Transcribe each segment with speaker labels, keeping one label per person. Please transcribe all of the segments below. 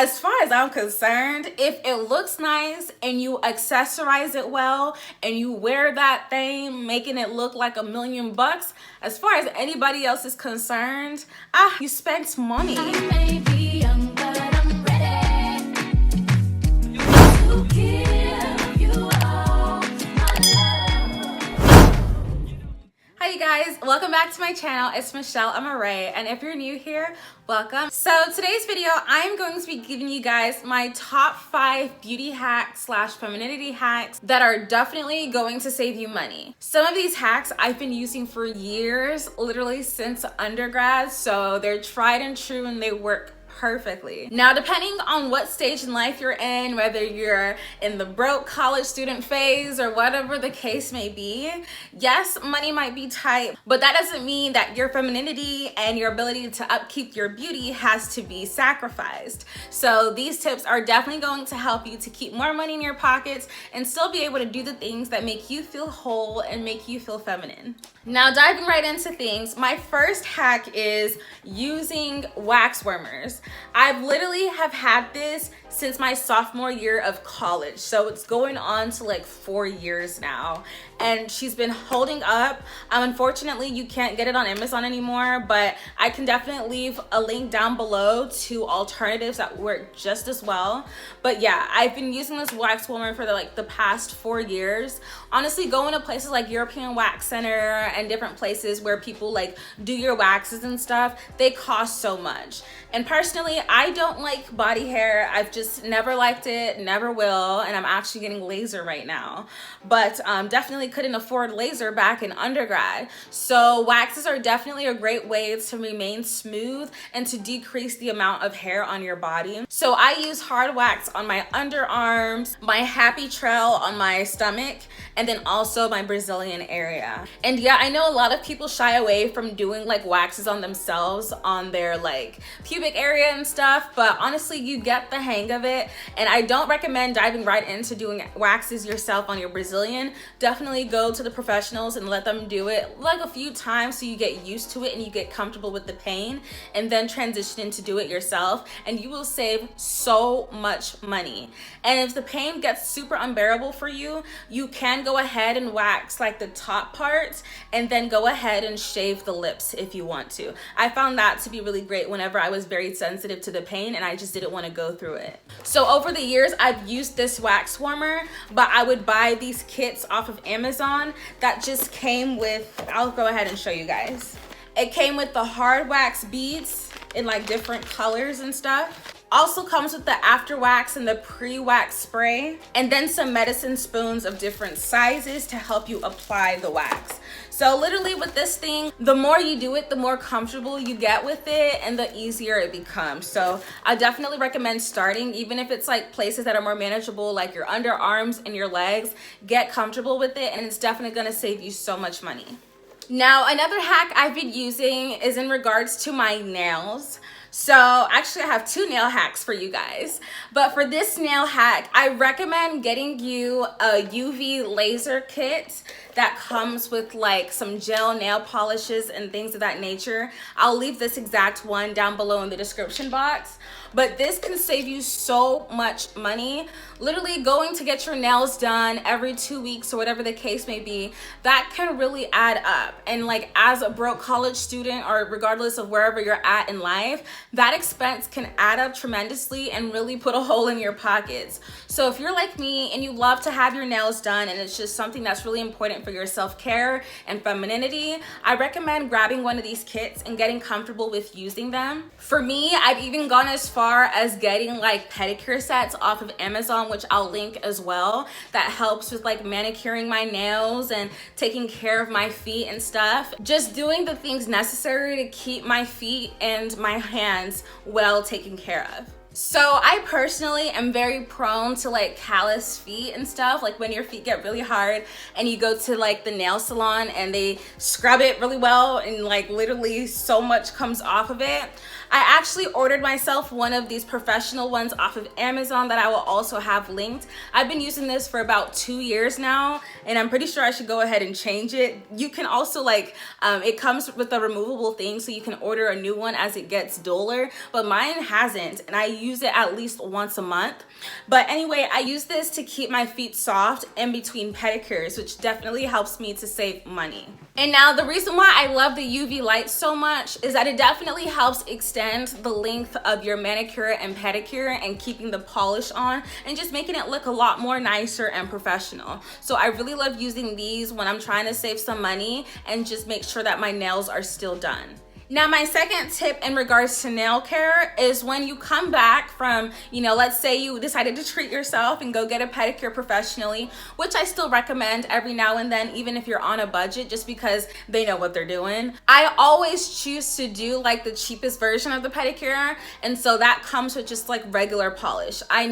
Speaker 1: As far as I'm concerned, if it looks nice and you accessorize it well and you wear that thing, making it look like $1,000,000, as far as anybody else is concerned, you spent money.
Speaker 2: I may be young, but I'm ready to give you all my love.
Speaker 1: Hi you guys, welcome back to my channel. It's Michelle Amoré, and if you're new here, welcome. So today's video, I'm going to be giving you guys my top 5 beauty hacks / femininity hacks that are definitely going to save you money. Some of these hacks I've been using for years, literally since undergrad, so they're tried and true and they work perfectly. Now, depending on what stage in life you're in, whether you're in the broke college student phase or whatever the case may be, yes, money might be tight, but that doesn't mean that your femininity and your ability to upkeep your beauty has to be sacrificed. So these tips are definitely going to help you to keep more money in your pockets and still be able to do the things that make you feel whole and make you feel feminine. Now, diving right into things, my first hack is using wax warmers. I've literally have had this since my sophomore year of college, so it's going on to like 4 years now, and she's been holding up. Unfortunately, you can't get it on Amazon anymore, but I can definitely leave a link down below to alternatives that work just as well. But yeah, I've been using this wax warmer for the past 4 years. Honestly, going to places like European Wax Center and different places where people like do your waxes and stuff, they cost so much. And personally, I don't like body hair. I've just never liked it, never will, and I'm actually getting laser right now. But definitely couldn't afford laser back in undergrad. So waxes are definitely a great way to remain smooth and to decrease the amount of hair on your body. So I use hard wax on my underarms, my happy trail on my stomach, and then also my Brazilian area. And yeah, I know a lot of people shy away from doing like waxes on themselves on their like pubic area and stuff, but honestly, you get the hang of it. And I don't recommend diving right into doing waxes yourself on your Brazilian. Definitely go to the professionals and let them do it like a few times so you get used to it and you get comfortable with the pain, and then transition into do it yourself, and you will save so much money. And if the pain gets super unbearable for you, you can go ahead and wax like the top parts and then go ahead and shave the lips if you want to. I found that to be really great whenever I was very sensitive to the pain and I just didn't want to go through it. So over the years, I've used this wax warmer, but I would buy these kits off of Amazon that just came with, I'll go ahead and show you guys. It came with the hard wax beads in like different colors and stuff. Also comes with the after wax and the pre-wax spray, and then some medicine spoons of different sizes to help you apply the wax. So literally with this thing, the more you do it, the more comfortable you get with it and the easier it becomes. So I definitely recommend starting, even if it's like places that are more manageable, like your underarms and your legs. Get comfortable with it, and it's definitely gonna save you so much money. Now, another hack I've been using is in regards to my nails. So actually I have 2 nail hacks for you guys, but for this nail hack, I recommend getting you a UV laser kit that comes with like some gel nail polishes and things of that nature. I'll leave this exact one down below in the description box, but this can save you so much money. Literally going to get your nails done every 2 weeks or whatever the case may be, that can really add up. And like as a broke college student, or regardless of wherever you're at in life, that expense can add up tremendously and really put a hole in your pockets. So if you're like me and you love to have your nails done and it's just something that's really important for your self-care and femininity, I recommend grabbing one of these kits and getting comfortable with using them. For me, I've even gone as far as getting like pedicure sets off of Amazon, which I'll link as well, that helps with like manicuring my nails and taking care of my feet and stuff. Just doing the things necessary to keep my feet and my hands well taken care of. So I personally am very prone to like callous feet and stuff, like when your feet get really hard and you go to like the nail salon and they scrub it really well and like literally so much comes off of it. I actually ordered myself one of these professional ones off of Amazon that I will also have linked. I've been using this for about 2 years now, and I'm pretty sure I should go ahead and change it. You can also like, it comes with a removable thing, so you can order a new one as it gets duller, but mine hasn't, and I use it at least once a month. But anyway, I use this to keep my feet soft in between pedicures, which definitely helps me to save money. And now the reason why I love the UV light so much is that it definitely helps extend the length of your manicure and pedicure and keeping the polish on and just making it look a lot more nicer and professional. So I really love using these when I'm trying to save some money and just make sure that my nails are still done. Now, my second tip in regards to nail care is when you come back from, let's say you decided to treat yourself and go get a pedicure professionally, which I still recommend every now and then, even if you're on a budget, just because they know what they're doing. I always choose to do like the cheapest version of the pedicure, and so that comes with just like regular polish. I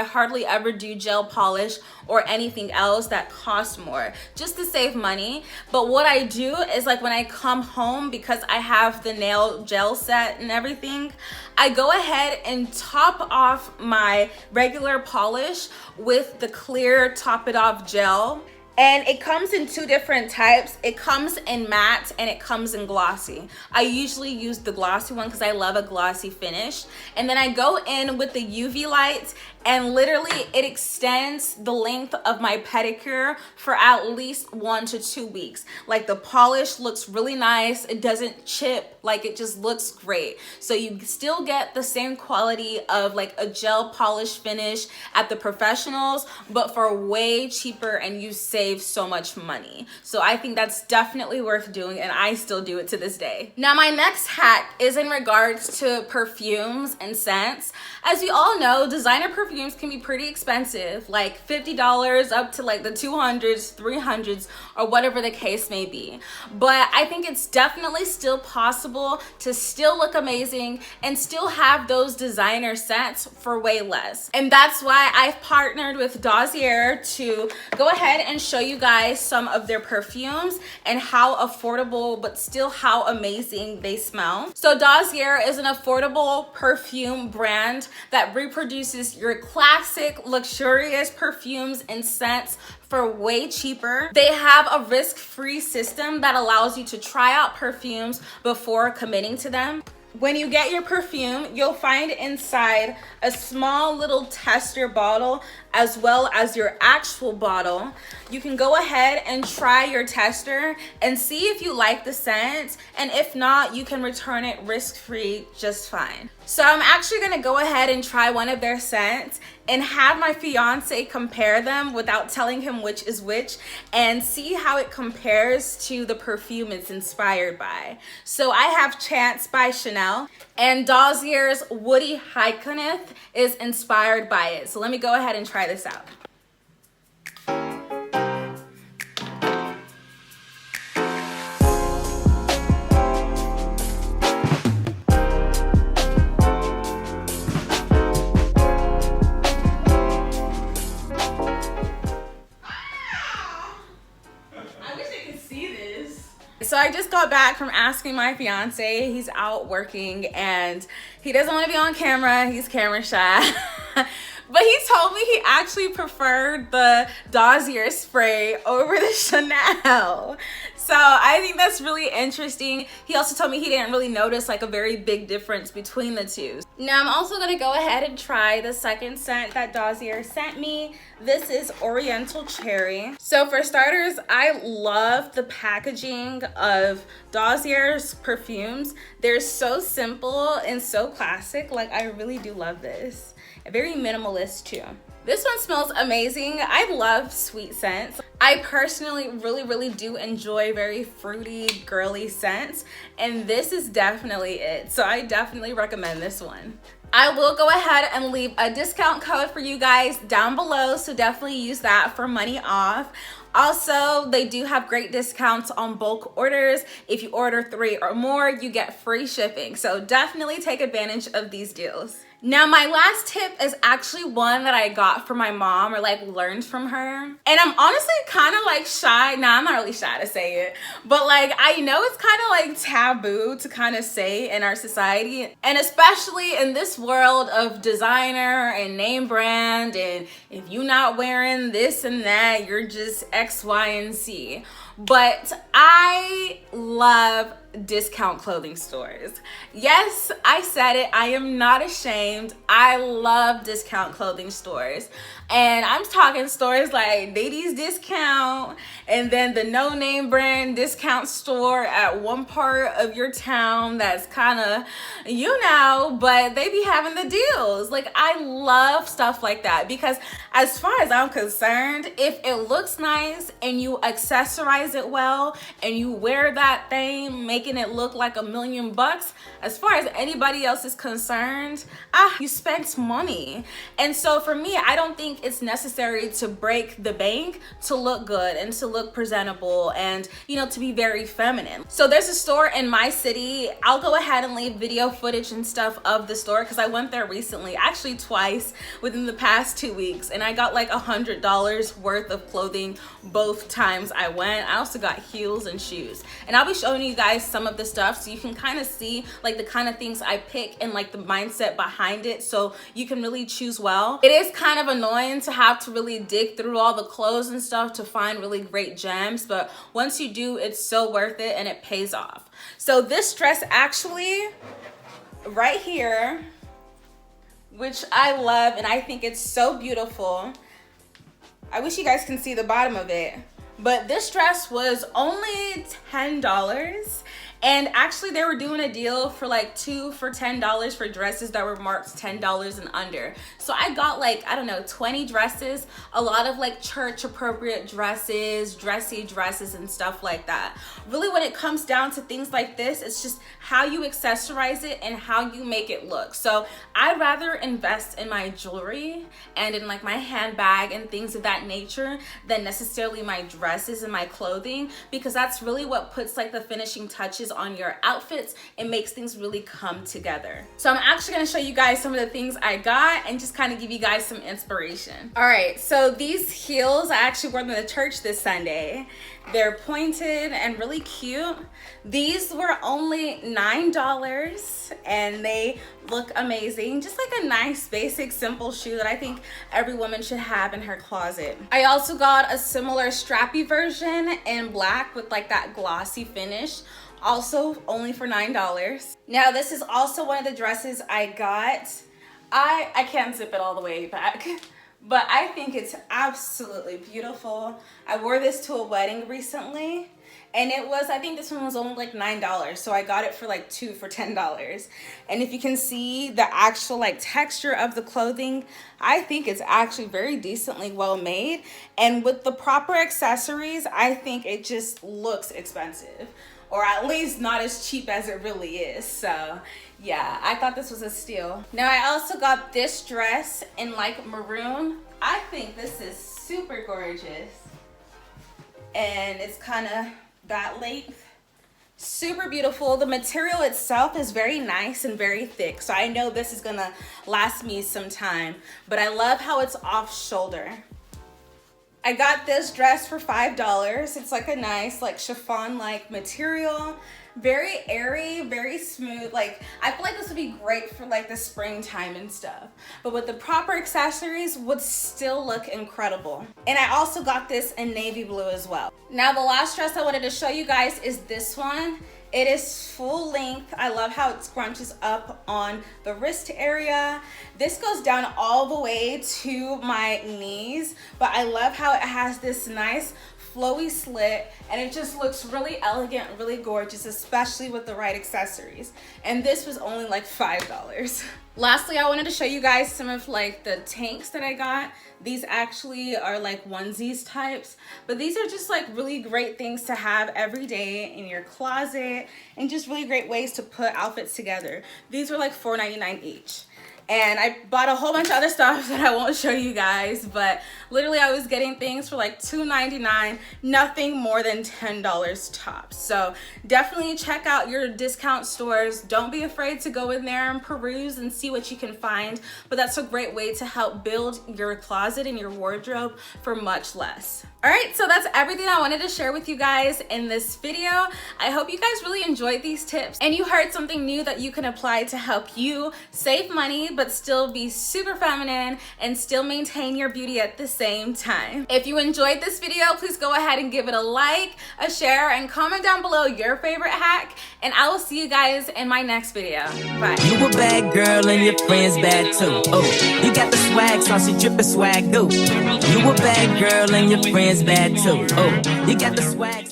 Speaker 1: hardly ever do gel polish or anything else that costs more, just to save money. But what I do is like when I come home, because I have the nail gel set and everything, I go ahead and top off my regular polish with the clear Top It Off gel. And it comes in two different types. It comes in matte and it comes in glossy. I usually use the glossy one because I love a glossy finish. And then I go in with the UV light, and literally it extends the length of my pedicure for at least 1 to 2 weeks. Like the polish looks really nice. It doesn't chip, like it just looks great. So you still get the same quality of like a gel polish finish at the professionals, but for way cheaper, and you save so much money. So I think that's definitely worth doing, and I still do it to this day. Now, my next hack is in regards to perfumes and scents. As we all know, designer perfumes can be pretty expensive, like $50 up to like the 200s, 300s, or whatever the case may be. But I think it's definitely still possible to still look amazing and still have those designer scents for way less. And that's why I've partnered with Dossier to go ahead and show you guys some of their perfumes and how affordable but still how amazing they smell. So Dossier is an affordable perfume brand that reproduces your classic luxurious perfumes and scents for way cheaper. They have a risk-free system that allows you to try out perfumes before committing to them. When you get your perfume, you'll find inside a small little tester bottle as well as your actual bottle. You can go ahead and try your tester and see if you like the scent, and if not, you can return it risk-free just fine. So I'm actually gonna go ahead and try one of their scents and have my fiance compare them without telling him which is which, and see how it compares to the perfume it's inspired by. So I have Chance by Chanel, and Dossier's Woody Heikoneth is inspired by it. So let me go ahead and try this out. So I just got back from asking my fiance. He's out working and he doesn't want to be on camera. He's camera shy. But he told me he actually preferred the Dossier spray over the Chanel. So I think that's really interesting. He also told me he didn't really notice like a very big difference between the two. Now I'm also gonna go ahead and try the second scent that Dossier sent me. This is Oriental Cherry. So for starters, I love the packaging of Dossier's perfumes. They're so simple and so classic. Like I really do love this. Very minimalist too. This one smells amazing. I love sweet scents. I personally really do enjoy very fruity, girly scents, and this is definitely it. So I definitely recommend this one. I will go ahead and leave a discount code for you guys down below, so definitely use that for money off. Also, they do have great discounts on bulk orders. If you order 3 or more, you get free shipping. So definitely take advantage of these deals. Now, my last tip is actually one that I got from my mom or like learned from her. And I'm honestly kind of like shy. Nah, I'm not really shy to say it. But like, I know it's kind of like taboo to kind of say in our society. And especially in this world of designer and name brand. And if you're not wearing this and that, you're just X, Y, and Z. But I love discount clothing stores. Yes, I said it. I am not ashamed. I love discount clothing stores. And I'm talking stores like Ladies Discount and then the no name brand discount store at one part of your town that's kind of, but they be having the deals. Like, I love stuff like that because as far as I'm concerned, if it looks nice and you accessorize it well and you wear that thing, making it look like $1,000,000, as far as anybody else is concerned, you spent money. And so for me, I don't think it's necessary to break the bank to look good and to look presentable and, to be very feminine. So there's a store in my city. I'll go ahead and leave video footage and stuff of the store because I went there recently, actually twice within the past 2 weeks, and I got like $100 worth of clothing both times I went. I also got heels and shoes, and I'll be showing you guys some of the stuff so you can kind of see like the kind of things I pick and like the mindset behind it, so you can really choose well. It is kind of annoying to have to really dig through all the clothes and stuff to find really great gems, but once you do, it's so worth it and it pays off. So this dress actually right here, which I love and I think it's so beautiful. I wish you guys can see the bottom of it, but this dress was only $10. And actually they were doing a deal for like 2 for $10 for dresses that were marked $10 and under. So I got like, I don't know, 20 dresses, a lot of like church appropriate dresses, dressy dresses and stuff like that. Really when it comes down to things like this, it's just how you accessorize it and how you make it look. So I'd rather invest in my jewelry and in like my handbag and things of that nature than necessarily my dresses and my clothing, because that's really what puts like the finishing touches on your outfits and makes things really come together. So I'm actually going to show you guys some of the things I got and just kind of give you guys some inspiration. All right, so these heels I actually wore them to church this Sunday. They're pointed and really cute. These were only $9 and they look amazing. Just like a nice basic simple shoe that I think every woman should have in her closet. I also got a similar strappy version in black with like that glossy finish, also only for $9. Now this is also one of the dresses I got. I can't zip it all the way back, but I think it's absolutely beautiful. I wore this to a wedding recently and it was, I think this one was only like $9. So I got it for like 2 for $10. And if you can see the actual like texture of the clothing, I think it's actually very decently well made. And with the proper accessories, I think it just looks expensive, or at least not as cheap as it really is. So yeah, I thought this was a steal. Now I also got this dress in like maroon. I think this is super gorgeous. And it's kind of that length. Super beautiful. The material itself is very nice and very thick, so I know this is gonna last me some time, but I love how it's off shoulder. I got this dress for $5. It's like a nice like chiffon like material, very airy, very smooth. Like I feel like this would be great for like the springtime and stuff, but with the proper accessories would still look incredible. And I also got this in navy blue as well. Now the last dress I wanted to show you guys is this one. It is full length. I love how it scrunches up on the wrist area. This goes down all the way to my knees, but I love how it has this nice flowy slit and it just looks really elegant, really gorgeous, especially with the right accessories. And this was only like $5. Lastly, I wanted to show you guys some of like the tanks that I got. These actually are like onesies types, but these are just like really great things to have every day in your closet and just really great ways to put outfits together. These were like $4.99 each. And I bought a whole bunch of other stuff that I won't show you guys, but literally I was getting things for like $2.99, nothing more than $10 tops. So definitely check out your discount stores. Don't be afraid to go in there and peruse and see what you can find, but that's a great way to help build your closet and your wardrobe for much less. All right, so that's everything I wanted to share with you guys in this video. I hope you guys really enjoyed these tips and you heard something new that you can apply to help you save money but still be super feminine and still maintain your beauty at the same time. If you enjoyed this video, please go ahead and give it a like, a share, and comment down below your favorite hack, and I will see you guys in my next video. Bye.
Speaker 3: You a bad girl and your friends bad too. Oh, you got the swag, saucy drippin' swag, do. You a bad girl and your friends bad too. Oh, you got the swag.